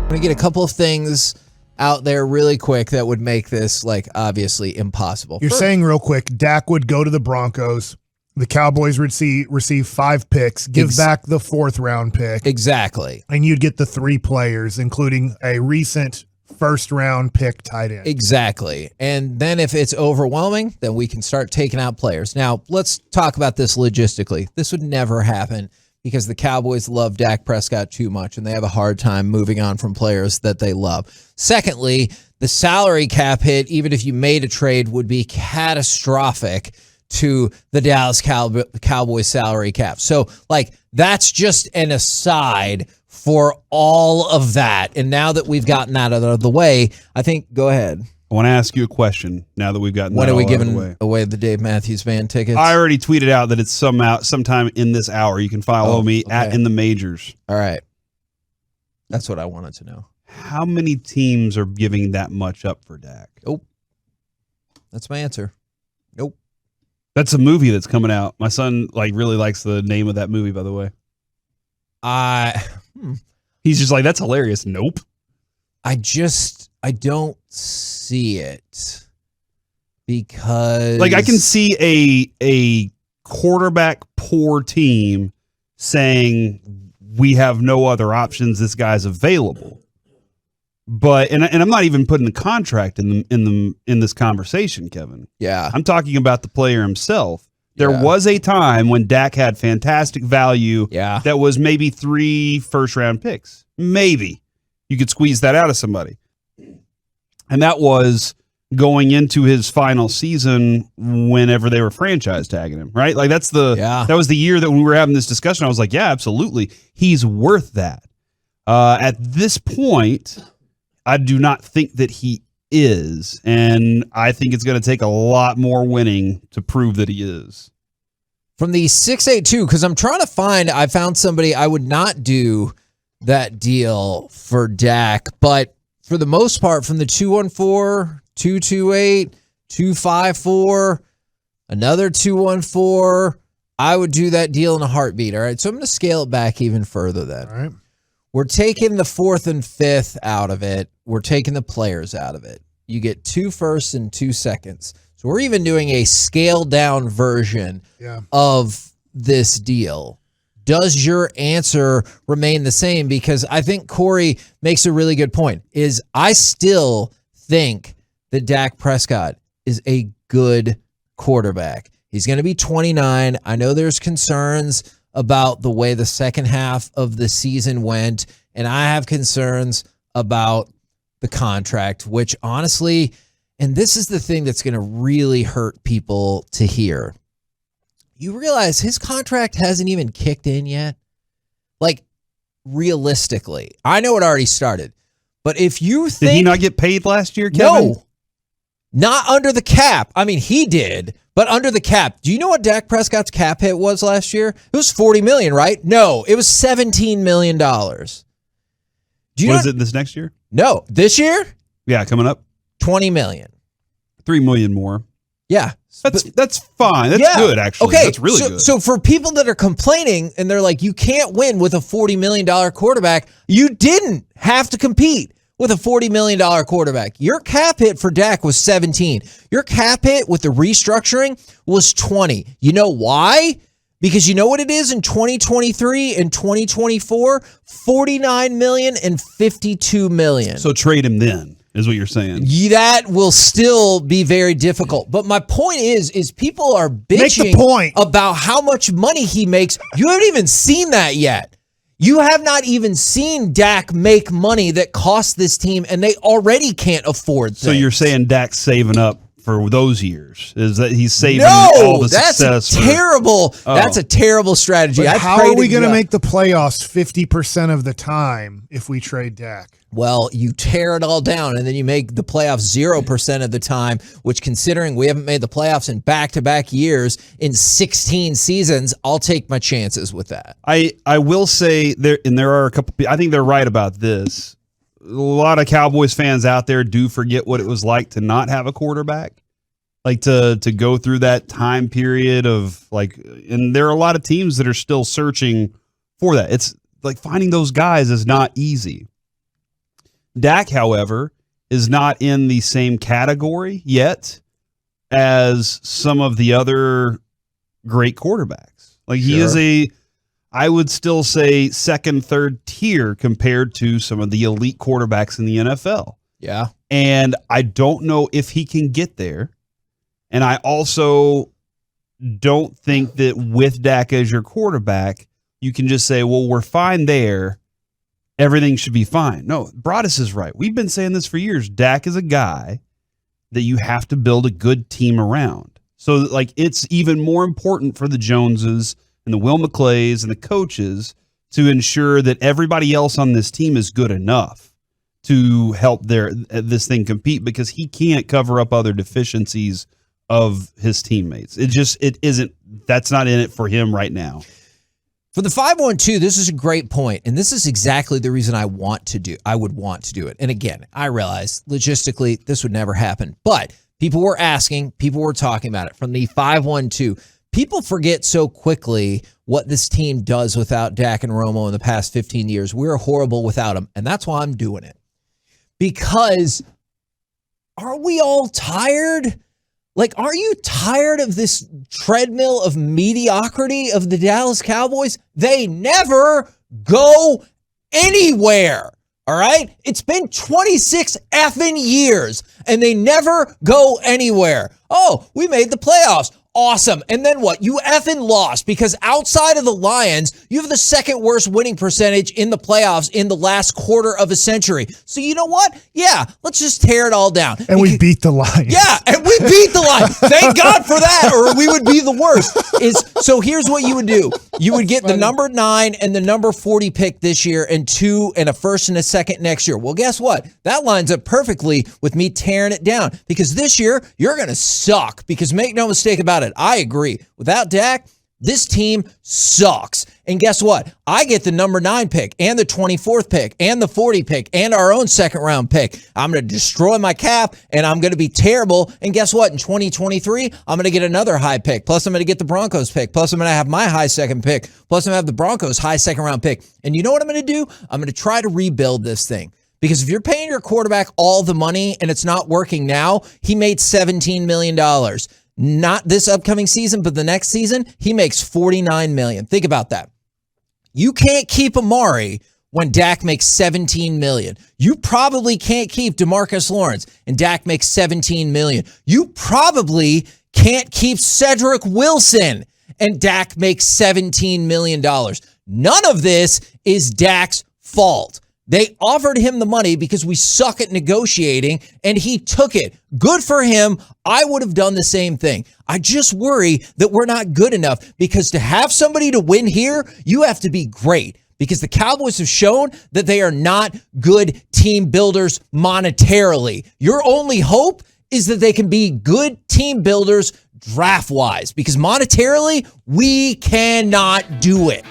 I'm going to get a couple of things out there really quick that would make this, obviously impossible. You're saying real quick, Dak would go to the Broncos. The Cowboys receive 5 picks, give back the 4th round pick. Exactly. And you'd get the 3 players, including a recent 1st round pick tight end. Exactly. And then if it's overwhelming, then we can start taking out players. Now, let's talk about this logistically. This would never happen because the Cowboys love Dak Prescott too much, and they have a hard time moving on from players that they love. Secondly, the salary cap hit, even if you made a trade, would be catastrophic to the Dallas Cowboys salary cap. So, that's just an aside for all of that. And now that we've gotten that out of the way, I think, go ahead. I want to ask you a question now that we've gotten that When are we all out of the giving way. away the Dave Matthews Band tickets? I already tweeted out that it's sometime in this hour. You can follow me at In the Majors. All right. That's what I wanted to know. How many teams are giving that much up for Dak? Nope. That's my answer. Nope. That's a movie that's coming out. My son really likes the name of that movie, by the way. He's just like, that's hilarious. Nope. I don't see it because I can see a quarterback poor team saying we have no other options. This guy's available. But and I'm not even putting the contract in this conversation, Kevin. Yeah. I'm talking about the player himself. There was a time when Dak had fantastic value that was maybe 3 first-round picks. Maybe. You could squeeze that out of somebody. And that was going into his final season whenever they were franchise tagging him, right? That was the year that when we were having this discussion, I was like, yeah, absolutely. He's worth that. At this point, I do not think that he is, and I think it's going to take a lot more winning to prove that he is. From the 682, because I found somebody I would not do that deal for Dak, but for the most part, from the 214, 228, 254, another 214, I would do that deal in a heartbeat. All right, so I'm going to scale it back even further then. All right. We're taking the 4th and 5th out of it. We're taking the players out of it. You get 2 firsts and 2 seconds. So we're even doing a scaled down version of this deal. Does your answer remain the same? Because I think Corey makes a really good point. I still think that Dak Prescott is a good quarterback. He's going to be 29. I know there's concerns about the way the second half of the season went, and I have concerns about the contract, which honestly, and this is the thing that's going to really hurt people to hear. You realize his contract hasn't even kicked in yet? Realistically. I know it already started, but if you think... Did he not get paid last year, Kevin? No, not under the cap. I mean, he did, but under the cap. Do you know what Dak Prescott's cap hit was last year? It was $40 million, right? No, it was $17 million. Is it this next year? No, this year? Yeah, coming up. $20 million. $3 million more. Yeah. That's fine. That's good, actually. Okay. That's really good. So for people that are complaining and they're like, you can't win with a $40 million quarterback, you didn't have to compete with a $40 million quarterback. Your cap hit for Dak was 17. Your cap hit with the restructuring was 20. You know why? Because you know what it is in 2023 and 2024? $49 million and $52 million. So trade him then, is what you're saying. That will still be very difficult. But my point is people are bitching about how much money he makes. You haven't even seen that yet. You have not even seen Dak make money that costs this team, and they already can't afford things. So you're saying Dak's saving up for those years? Is that he's saving all the success? That's a terrible strategy. But how are we going to make the playoffs 50% of the time if we trade Dak? Well, you tear it all down, and then you make the playoffs 0% of the time, which, considering we haven't made the playoffs in back-to-back years in 16 seasons, I'll take my chances with that. I will say, there are a couple, I think they're right about this. A lot of Cowboys fans out there do forget what it was like to not have a quarterback, to go through that time period of and there are a lot of teams that are still searching for that. It's finding those guys is not easy. Dak, however, is not in the same category yet as some of the other great quarterbacks. Like he is I would still say second, third tier compared to some of the elite quarterbacks in the NFL. Yeah. And I don't know if he can get there. And I also don't think that with Dak as your quarterback, you can just say, well, we're fine there. Everything should be fine. No, Broadus is right. We've been saying this for years. Dak is a guy that you have to build a good team around. So, like, it's even more important for the Joneses and the Will McClays and the coaches to ensure that everybody else on this team is good enough to help this thing compete, because he can't cover up other deficiencies of his teammates. That's not in it for him right now. For the 512, this is a great point, and this is exactly the reason I would want to do it. And again, I realize logistically this would never happen, but people were asking, people were talking about it. From the 512, people forget so quickly what this team does without Dak and Romo in the past 15 years. We're horrible without them, and that's why I'm doing it. Because are we all tired? Like, are you tired of this treadmill of mediocrity of the Dallas Cowboys? They never go anywhere, all right? It's been 26 effing years, and they never go anywhere. Oh, we made the playoffs. Awesome. And then what? You effing lost, because outside of the Lions, you have the second worst winning percentage in the playoffs in the last quarter of a century. So you know what? Yeah, let's just tear it all down. And we beat the Lions. Yeah, and we beat the Lions. Thank God for that, or we would be the worst. So here's what you would do. You would get the number 9 and the number 40 pick this year, and 2 and a first and a second next year. Well, guess what? That lines up perfectly with me tearing it down, because this year you're going to suck, because make no mistake about it, I agree. Without Dak, this team sucks. And guess what? I get the number 9 pick and the 24th pick and the 40 pick and our own second round pick. I'm going to destroy my cap, and I'm going to be terrible. And guess what? In 2023, I'm going to get another high pick. Plus, I'm going to get the Broncos pick. Plus, I'm going to have my high second pick. Plus, I'm going to have the Broncos high second round pick. And you know what I'm going to do? I'm going to try to rebuild this thing. Because if you're paying your quarterback all the money and it's not working now, he made $17 million. Not this upcoming season, but the next season, he makes $49 million. Think about that. You can't keep Amari when Dak makes $17 million. You probably can't keep DeMarcus Lawrence and Dak makes $17 million. You probably can't keep Cedric Wilson and Dak makes $17 million. None of this is Dak's fault. They offered him the money because we suck at negotiating, and he took it. Good for him. I would have done the same thing. I just worry that we're not good enough, because to have somebody to win here, you have to be great, because the Cowboys have shown that they are not good team builders monetarily. Your only hope is that they can be good team builders draft-wise, because monetarily, we cannot do it.